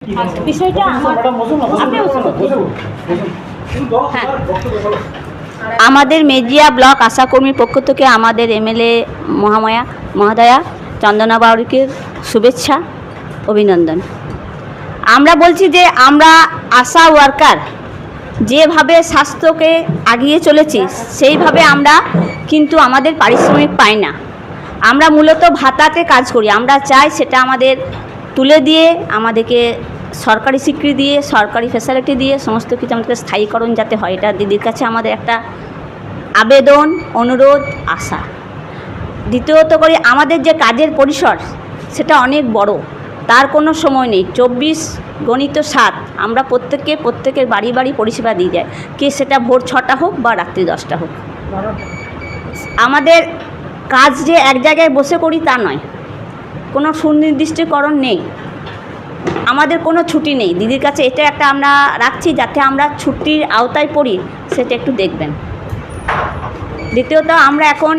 বিষয়টা আমাদের মেজিয়া ব্লক আশাকর্মীর পক্ষ থেকে আমাদের এমএলএ মহাদয়া চন্দনা বাউরিকে শুভেচ্ছা অভিনন্দন। আমরা বলছি যে আমরা আশা ওয়ার্কার যেভাবে স্বাস্থ্যকে আগিয়ে চলেছি সেইভাবে আমরা কিন্তু আমাদের পারিশ্রমিক পাই না। আমরা মূলত ভাতাতে কাজ করি। আমরা চাই সেটা আমাদের তুলে দিয়ে আমাদেরকে সরকারি স্বীকৃতি দিয়ে সরকারি ফ্যাসিলিটি দিয়ে সমস্ত কিছু আমাদের স্থায়ীকরণ যাতে হয়, এটা দিদির কাছে আমাদের একটা আবেদন, অনুরোধ, আশা। দ্বিতীয়ত করি আমাদের যে কাজের পরিসর সেটা অনেক বড়, তার কোনো সময় নেই। 24x7 আমরা প্রত্যেকের বাড়ি বাড়ি পরিষেবা দিয়ে যায়, কি সেটা ভোর 6টা হোক বা রাত্রি 10টা হোক। আমাদের কাজ যে এক জায়গায় বসে করি তা নয়, কোনো সুনির্দিষ্টকরণ নেই, আমাদের কোনো ছুটি নেই। দিদির কাছে এটা একটা আমরা রাখছি যাতে আমরা ছুটির আওতায় পড়ি, সেটা একটু দেখবেন। দ্বিতীয়ত আমরা এখন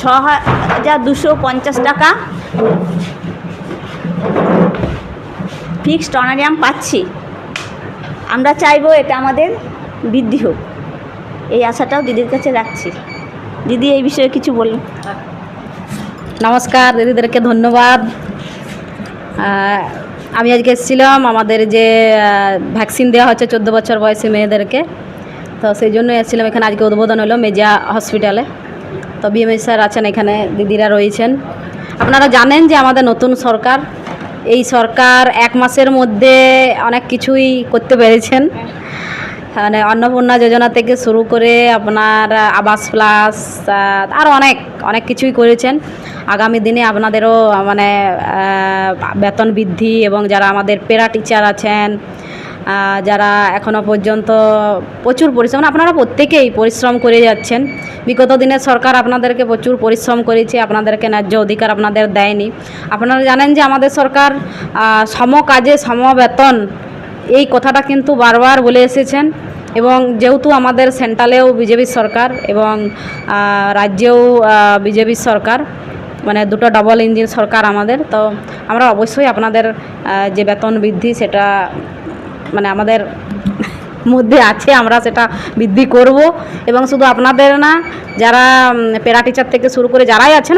6,250 টাকা ফিক্সড অনারিয়াম পাচ্ছি। আমরা চাইবো এটা আমাদের বৃদ্ধি হোক, এই আশাটাও দিদির কাছে রাখছি। দিদি এই বিষয়ে কিছু বলুন। নমস্কার, দিদিদেরকে ধন্যবাদ। আমি আজকে এসেছিলাম আমাদের যে ভ্যাকসিন দেওয়া হচ্ছে 14 বছর বয়সী মেয়েদেরকে, তো সেই জন্য এসেছিলাম। এখানে আজকে উদ্বোধন হলো মেজিয়া হসপিটালে, তো বিএমএস স্যার আছেন, এখানে দিদিরা রয়েছেন। আপনারা জানেন যে আমাদের নতুন সরকার, এই সরকার 1 মাসের মধ্যে অনেক কিছুই করতে পেরেছেন। মানে অন্নপূর্ণা যোজনা থেকে শুরু করে আপনার আবাস প্লাস আরও অনেক কিছুই করেছেন। আগামী দিনে আপনাদেরও মানে বেতন বৃদ্ধি, এবং যারা আমাদের প্যারা টিচার আছেন, যারা এখনও পর্যন্ত প্রচুর পরিশ্রম, আপনারা প্রত্যেকেই পরিশ্রম করে যাচ্ছেন। বিগত দিনের সরকার আপনাদেরকে প্রচুর পরিশ্রম করেছে, আপনাদেরকে ন্যায্য অধিকার আপনাদের দেয়নি। আপনারা জানেন যে আমাদের সরকার সম কাজে সম বেতন, এই কথাটা কিন্তু বারবার বলে এসেছেন। এবং যেহেতু আমাদের সেন্ট্রালেও বিজেপি সরকার এবং রাজ্যেও বিজেপি সরকার, মানে দুটো ডবল ইঞ্জিন সরকার আমাদের, তো আমরা অবশ্যই আপনাদের যে বেতন বৃদ্ধি সেটা মানে আমাদের মধ্যে আছে, আমরা সেটা বৃদ্ধি করব। এবং শুধু আপনাদের না, যারা প্যারা টিচার থেকে শুরু করে যারাই আছেন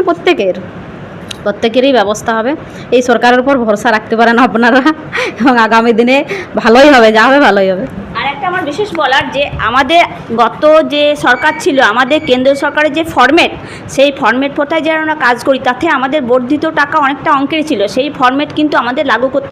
প্রত্যেকেরই ব্যবস্থা হবে। এই সরকারের উপর ভরসা রাখতে পারেন আপনারা, এবং আগামী দিনে ভালোই হবে, যা হবে ভালোই হবে। আর একটা আমার বিশেষ বলার যে আমাদের গত যে সরকার ছিল, আমাদের কেন্দ্রীয় সরকারের যে ফরম্যাট, সেই ফরম্যাট কোথায় যারা আমরা কাজ করি তাতে আমাদের বর্ধিত টাকা অনেকটা অঙ্কের ছিল, সেই ফরম্যাট কিন্তু আমাদের লাগু করতে